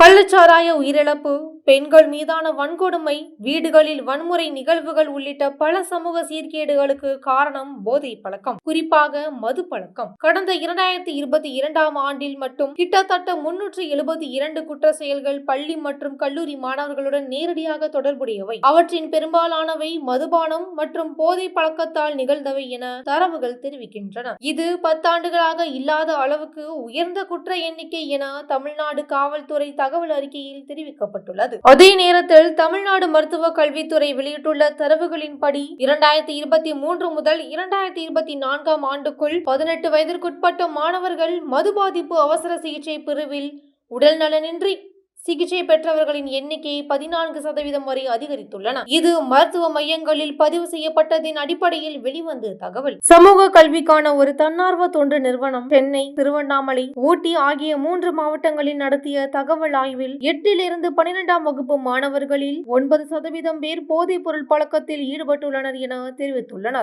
கள்ளச்சாராய உயிரிழப்பு, பெண்கள் மீதான வன்கொடுமை, வீடுகளில் வன்முறை நிகழ்வுகள் உள்ளிட்ட பல சமூக சீர்கேடுகளுக்கு காரணம் போதை பழக்கம், குறிப்பாக மது பழக்கம். கடந்த 2022ஆம் ஆண்டில் மட்டும் கிட்டத்தட்ட 372 குற்ற செயல்கள் பள்ளி மற்றும் கல்லூரி மாணவர்களுடன் நேரடியாக தொடர்புடையவை. அவற்றின் பெரும்பாலானவை மதுபானம் மற்றும் போதை பழக்கத்தால் நிகழ்ந்தவை என தரவுகள் தெரிவிக்கின்றன. இது 10 ஆண்டுகளாக இல்லாத அளவுக்கு உயர்ந்த குற்ற எண்ணிக்கை என தமிழ்நாடு காவல்துறை தகவல் அறிக்கையில் தெரிவிக்கப்பட்டுள்ளது. அதே நேரத்தில் தமிழ்நாடு மருத்துவ கல்வித்துறை வெளியிட்டுள்ள தரவுகளின்படி 2023 முதல் 2024ஆம் ஆண்டுக்குள் 18 வயதிற்குட்பட்ட மாணவர்கள் மது பாதிப்பு அவசர சிகிச்சை பிரிவில் உடல் நலனின்றி சிகிச்சை பெற்றவர்களின் எண்ணிக்கை 14% வரை அதிகரித்துள்ளன. இது மருத்துவ மையங்களில் பதிவு செய்யப்பட்டதின் அடிப்படையில் வெளிவந்த தகவல். சமூக கல்விக்கான ஒரு தன்னார்வ தொண்டு நிறுவனம் சென்னை, திருவண்ணாமலை, ஊட்டி ஆகிய 3 மாவட்டங்களில் நடத்திய தகவல் ஆய்வில் 8லிருந்து 12ஆம் வகுப்பு மாணவர்களில் 9% பேர் போதைப் பொருள் பழக்கத்தில் ஈடுபட்டுள்ளனர் என தெரிவித்துள்ளனர்.